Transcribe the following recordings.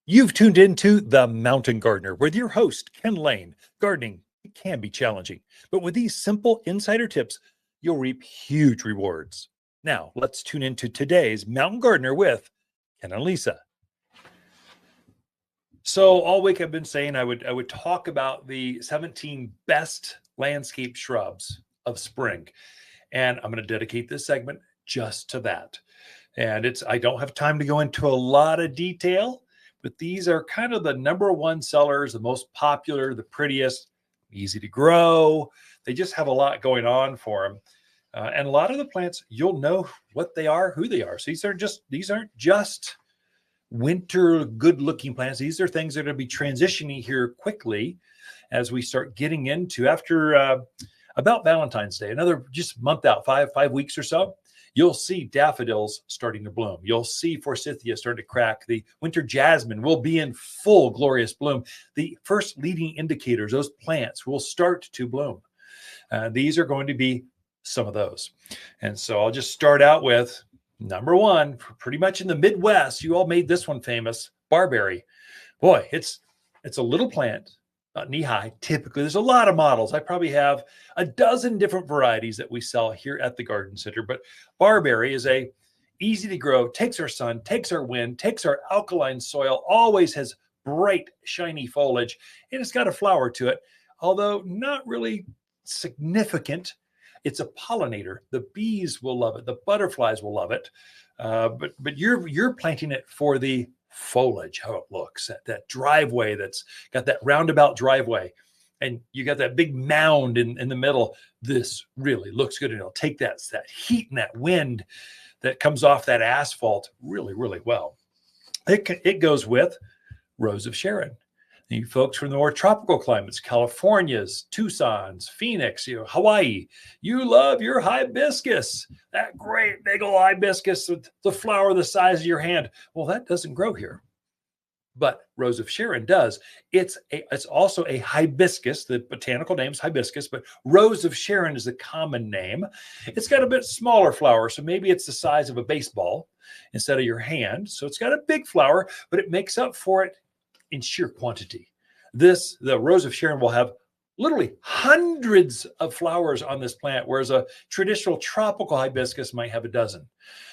You've tuned into The Mountain Gardener with your host, Ken Lain. Gardening it can be challenging, but with these simple insider tips, you'll reap huge rewards. Now, let's tune into today's Mountain Gardener with Ken and Lisa. So all week I've been saying I would talk about the 17 best landscape shrubs of spring, and I'm going to dedicate this segment just to that. And I don't have time to go into a lot of detail, but these are kind of the number one sellers, the most popular, the prettiest, easy to grow. They just have a lot going on for them. And a lot of the plants, you'll know what they are, who they are. So these aren't just winter good looking plants. These are things that are going to be transitioning here quickly as we start getting into after about Valentine's Day, another just month out, five weeks or so. You'll see daffodils starting to bloom. You'll see forsythia starting to crack. The winter jasmine will be in full glorious bloom. The first leading indicators, those plants will start to bloom. These are going to be some of those. And so I'll just start out with number one, pretty much in the Midwest. You all made this one famous, barberry. Boy, it's a little plant, not knee high. Typically, there's a lot of models. I probably have a dozen different varieties that we sell here at the garden center. But barberry is easy to grow, takes our sun, takes our wind, takes our alkaline soil, always has bright, shiny foliage, and it's got a flower to it, although not really significant. It's a pollinator. The bees will love it. The butterflies will love it. But you're planting it for the foliage, how it looks, that driveway that's got that roundabout driveway, and you got that big mound in the middle. This really looks good, and it'll take that heat and that wind that comes off that asphalt really, really well. It goes with Rose of Sharon. You folks from the more tropical climates, California's, Tucson's, Phoenix, Hawaii, you love your hibiscus, that great big old hibiscus with the flower the size of your hand. Well, that doesn't grow here, but Rose of Sharon does. It's also a hibiscus. The botanical name is hibiscus, but Rose of Sharon is the common name. It's got a bit smaller flower, so maybe it's the size of a baseball instead of your hand. So it's got a big flower, but it makes up for it in sheer quantity. The Rose of Sharon will have literally hundreds of flowers on this plant, whereas a traditional tropical hibiscus might have a dozen.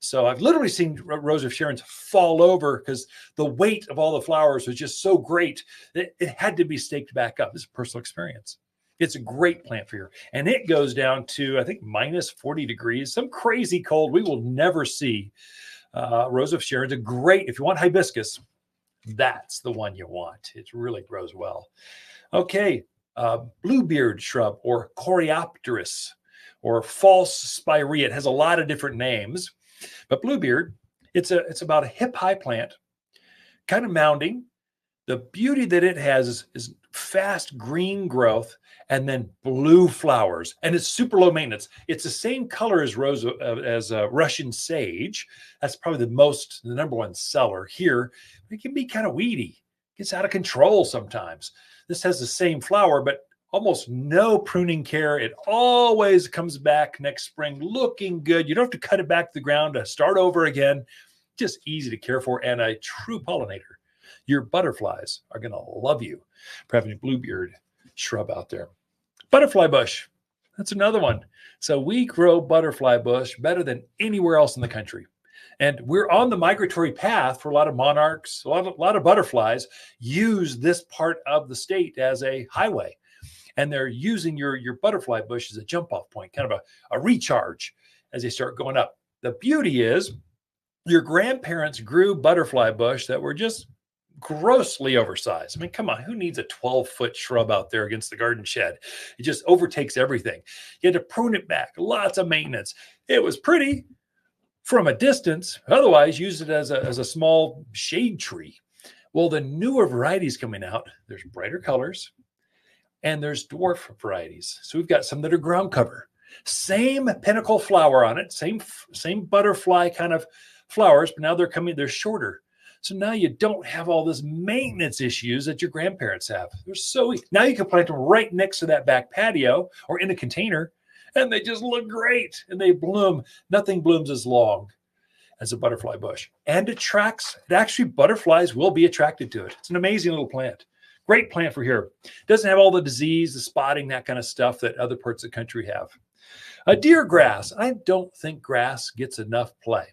So I've literally seen Rose of Sharons fall over because the weight of all the flowers was just so great that it had to be staked back up. It's a personal experience. It's a great plant for you. And it goes down to, I think, minus 40 degrees, some crazy cold. We will never see. Rose of Sharon's a great, if you want hibiscus, that's the one you want. It really grows well. Okay, bluebeard shrub or Coreopteris or false spirea. It has a lot of different names, but bluebeard, it's about a hip-high plant, kind of mounding. The beauty that it has is fast green growth and then blue flowers, and it's super low maintenance. It's the same color as Russian sage. That's probably the number one seller here. It can be kind of weedy, gets out of control sometimes. This has the same flower, but almost no pruning care. It always comes back next spring looking good. You don't have to cut it back to the ground to start over again. Just easy to care for and a true pollinator. Your butterflies are going to love you for having a bluebeard shrub out there. Butterfly bush, that's another one. So we grow butterfly bush better than anywhere else in the country. And we're on the migratory path for a lot of monarchs. A lot of butterflies use this part of the state as a highway. And they're using your butterfly bush as a jump off point, kind of a recharge as they start going up. The beauty is your grandparents grew butterfly bush that were just grossly oversized. I mean, come on, who needs a 12-foot shrub out there against the garden shed? It just overtakes everything. You had to prune it back, lots of maintenance. It was pretty from a distance. Otherwise, use it as a small shade tree. Well, the newer varieties coming out, there's brighter colors and there's dwarf varieties. So we've got some that are ground cover. Same pinnacle flower on it, same butterfly kind of flowers, but now they're shorter. So now you don't have all this maintenance issues that your grandparents have. They're so easy. Now you can plant them right next to that back patio or in a container, and they just look great and they bloom. Nothing blooms as long as a butterfly bush, and actually butterflies will be attracted to it. It's an amazing little plant. Great plant for here. Doesn't have all the disease, the spotting, that kind of stuff that other parts of the country have. A deer grass. I don't think grass gets enough play,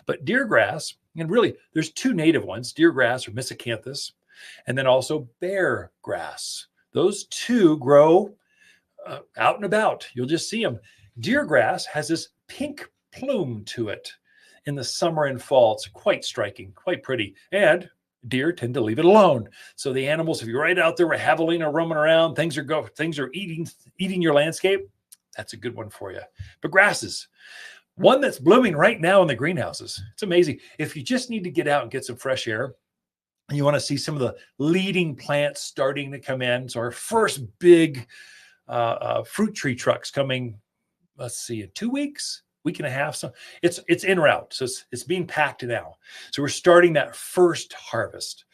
but deer grass, and really there's two native ones, deer grass or Miscanthus, and then also bear grass. Those two grow out and about. You'll just see them. Deer grass has this pink plume to it in the summer and fall. It's quite striking, quite pretty. And deer tend to leave it alone. So the animals, if you're right out there, javelina roaming around, things are eating your landscape. That's a good one for you. But grasses, one that's blooming right now in the greenhouses. It's amazing. If you just need to get out and get some fresh air, and you want to see some of the leading plants starting to come in. So our first big fruit tree truck's coming, let's see, in 2 weeks, week and a half. So it's en route. So it's being packed now. So we're starting that first harvest.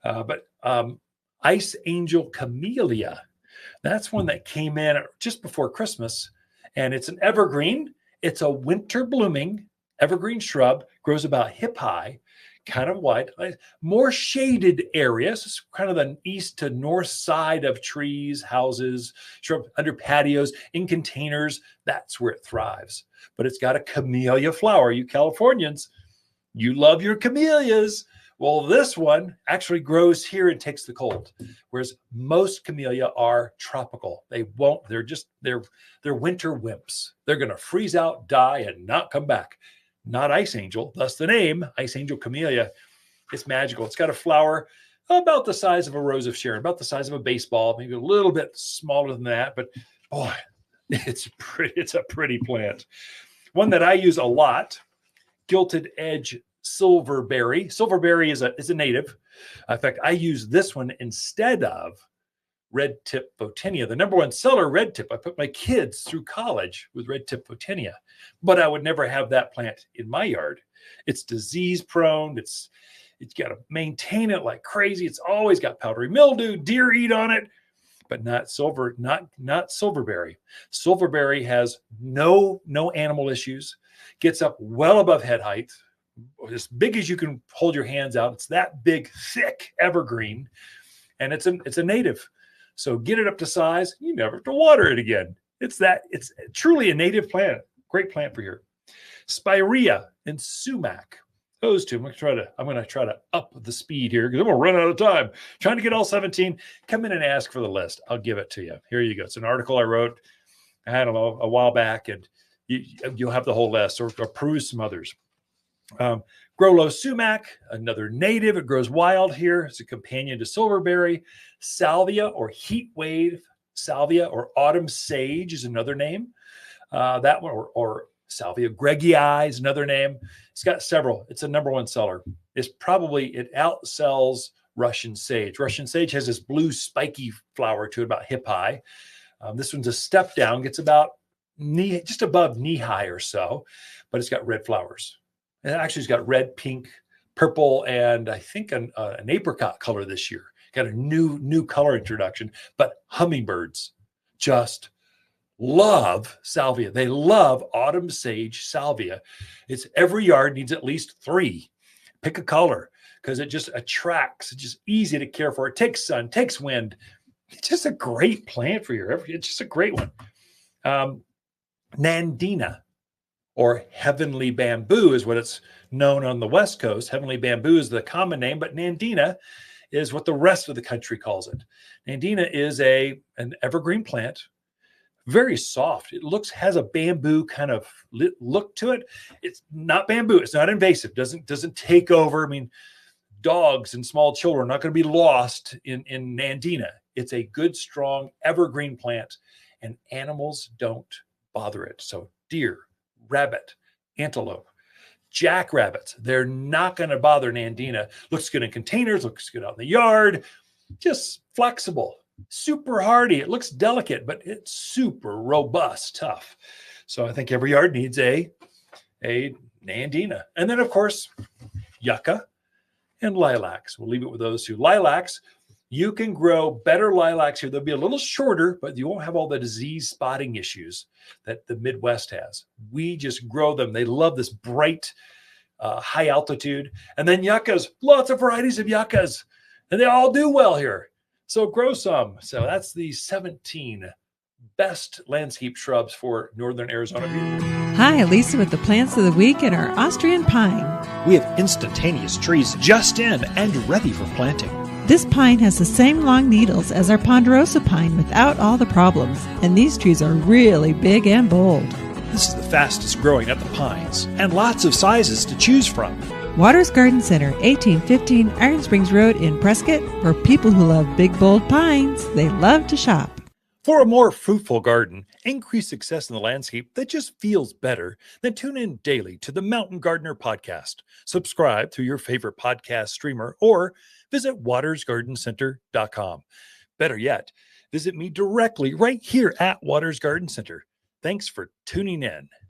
But Ice Angel Camellia, that's one that came in just before Christmas. And it's an evergreen. It's a winter blooming evergreen shrub, grows about hip high, kind of wide, more shaded areas. It's kind of the east to north side of trees, houses, shrub, under patios, in containers. That's where it thrives. But it's got a camellia flower. You Californians, you love your camellias. Well, this one actually grows here and takes the cold, whereas most camellia are tropical. They're winter wimps. They're going to freeze out, die, and not come back. Not Ice Angel, thus the name, Ice Angel Camellia. It's magical. It's got a flower about the size of a rose of Sharon, about the size of a baseball, maybe a little bit smaller than that. But boy, it's a pretty plant. One that I use a lot, Gilded Edge Silverberry. Silverberry is a native. In fact, I use this one instead of red tip Botania. The number one seller, red tip. I put my kids through college with red tip Botania, but I would never have that plant in my yard. It's disease prone. It's got to maintain it like crazy. It's always got powdery mildew, deer eat on it, but not silverberry. Silverberry has no animal issues, gets up well above head height, as big as you can hold your hands out. It's that big, thick evergreen, and it's a native. So get it up to size. You never have to water it again. It's truly a native plant. Great plant for here. Spirea and sumac. Those two. I'm going to try to up the speed here because I'm going to run out of time. Trying to get all 17. Come in and ask for the list. I'll give it to you. Here you go. It's an article I wrote, I don't know, a while back, and you'll have the whole list, or peruse some others. Growlow sumac, another native. It grows wild here. It's a companion to silverberry. Salvia or heat wave salvia or autumn sage is another name. That one, or Salvia gregii is another name. It's got several. It's a number one seller. It outsells Russian sage. Russian sage has this blue spiky flower to it about hip high. This one's a step down, gets about just above knee high or so, but it's got red flowers. And actually, it's got red, pink, purple, and I think an apricot color this year. Got a new color introduction. But hummingbirds just love salvia. They love autumn sage salvia. It's every yard needs at least 3. Pick a color because it just attracts. It's just easy to care for. It takes sun, takes wind. It's just a great plant for your. It's just a great one. Nandina, or heavenly bamboo, is what it's known on the West Coast. Heavenly bamboo is the common name, but Nandina is what the rest of the country calls it. Nandina is an evergreen plant, very soft. It has a bamboo kind of look to it. It's not bamboo. It's not invasive. Doesn't take over. I mean, dogs and small children are not going to be lost in Nandina. It's a good, strong evergreen plant, and animals don't bother it. So deer, rabbit, antelope, jackrabbits, they're not going to bother Nandina. Looks good in containers, looks good out in the yard, just flexible, super hardy. It looks delicate, but it's super robust, tough. So I think every yard needs a Nandina. And then, of course, yucca and lilacs. We'll leave it with those two. Lilacs, you can grow better lilacs here. They'll be a little shorter, but you won't have all the disease spotting issues that the Midwest has. We just grow them. They love this bright high altitude. And then yuccas, lots of varieties of yuccas, and they all do well here. So grow some. So that's the 17 best landscape shrubs for northern Arizona. Hi, Lisa with the plants of the week and our Austrian pine. We have instantaneous trees just in and ready for planting. This pine has the same long needles as our ponderosa pine without all the problems, and these trees are really big and bold. This is the fastest growing of the pines, and lots of sizes to choose from. Waters Garden Center, 1815 Iron Springs Road in Prescott. For people who love big, bold pines, they love to shop. For a more fruitful garden, increased success in the landscape that just feels better, then tune in daily to the Mountain Gardener podcast. Subscribe through your favorite podcast streamer or visit watersgardencenter.com. Better yet, visit me directly right here at Waters Garden Center. Thanks for tuning in.